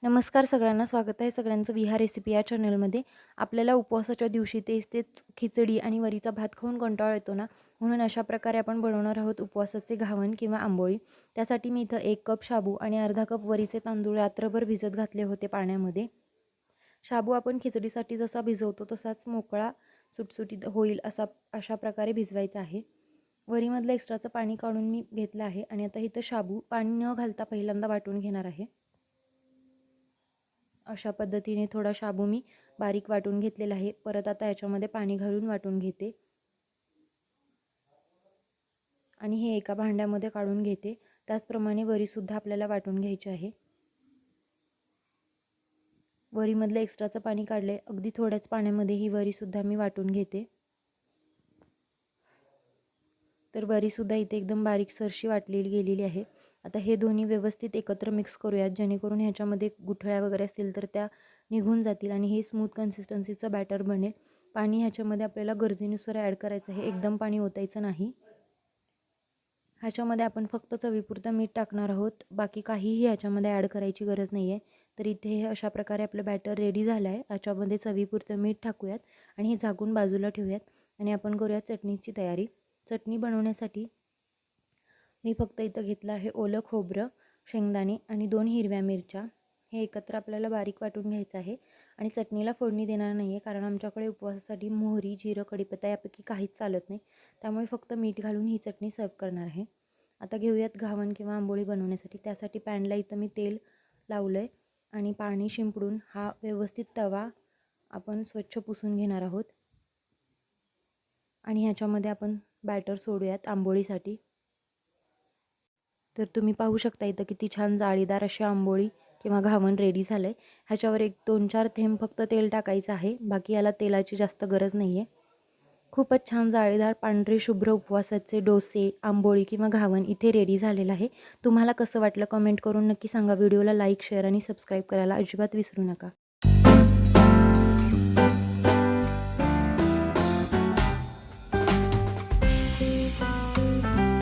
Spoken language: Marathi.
नमस्कार सगळ्यांना, स्वागत आहे सगळ्यांचं विहार रेसिपी या चॅनलमध्ये. आपल्याला उपवासाच्या दिवशी तेच खिचडी आणि वरीचा भात खाऊन कंटाळा येतो ना, म्हणून अशा प्रकारे आपण बनवणार आहोत उपवासाचे घावन किंवा आंबोळी. त्यासाठी मी इथं 1 कप शाबू आणि अर्धा कप वरीचे तांदूळ रात्रभर भिजत घातले होते पाण्यामध्ये. शाबू आपण खिचडीसाठी जसा भिजवतो तसाच मोकळा सुटसुटीत होईल अशा प्रकारे भिजवायचा आहे. वरीमधलं एक्स्ट्राचं पाणी काढून मी घेतलं आहे आणि आता इथं शाबू पाणी न घालता पहिल्यांदा वाटून घेणार आहे. अशा पद्धतीने थोडा शाबू मी बारीक वाटून घेतलेला आहे. परत आता याच्यामध्ये पाणी घालून वाटून घेते आणि हे एका भांड्यामध्ये काढून घेते. त्याचप्रमाणे वरीसुद्धा आपल्याला वाटून घ्यायची आहे. वरीमधलं एक्स्ट्राचं पाणी काढले. अगदी थोड्याच पाण्यामध्ये ही वरीसुद्धा मी वाटून घेते. तर वरीसुद्धा इथे एकदम बारीक सरशी वाटलेली गेलेली आहे. आता हे दोन्ही व्यवस्थित एकत्र मिक्स करूयात, जेणेकरून ह्याच्यामध्ये गुठळ्या वगैरे असतील तर त्या निघून जातील आणि हे स्मूथ कन्सिस्टन्सीचं बॅटर बनेल. पाणी ह्याच्यामध्ये आपल्याला गरजेनुसार ॲड करायचं आहे, एकदम पाणी ओतायचं नाही. ह्याच्यामध्ये आपण फक्त चवीपुरतं मीठ टाकणार आहोत, बाकी काहीही ह्याच्यामध्ये ॲड करायची गरज नाही आहे. तर इथे हे अशा प्रकारे आपलं बॅटर रेडी झालं आहे. ह्याच्यामध्ये चवीपुरतं मीठ टाकूयात आणि हे झाकून बाजूला ठेवूयात आणि आपण करूयात चटणीची तयारी. चटणी बनवण्यासाठी मी फक्त इथं घेतलं आहे ओलं खोबरं, शेंगदाणे आणि 2 हिरव्या मिरच्या. हे एकत्र आपल्याला बारीक वाटून घ्यायचं आहे आणि चटणीला फोडणी देणार नाही आहे, कारण आमच्याकडे उपवासासाठी मोहरी, जिरं, कढीपत्ता यापैकी काहीच चालत नाही. त्यामुळे फक्त मीठ घालून ही चटणी सर्व करणार आहे. आता घेऊयात घावन किंवा आंबोळी बनवण्यासाठी. त्यासाठी पॅनला इथं मी तेल लावलं आहे आणि पाणी शिंपडून हा व्यवस्थित तवा आपण स्वच्छ पुसून घेणार आहोत आणि ह्याच्यामध्ये आपण बॅटर सोडूयात आंबोळीसाठी. तर तुम्ही पाहू शकता इथं किती छान जाळीदार अशी आंबोळी किंवा घावन रेडी झालं आहे. ह्याच्यावर 1-2-4 थेंब फक्त तेल टाकायचं आहे, बाकी याला तेलाची जास्त गरज नाही आहे. खूपच छान जाळीदार पांढरे शुभ्र उपवासाचे डोसे, आंबोळी किंवा घावन इथे रेडी झालेलं आहे. तुम्हाला कसं वाटलं कमेंट करून नक्की सांगा. व्हिडिओला लाईक, शेअर आणि सबस्क्राईब करायला अजिबात विसरू नका.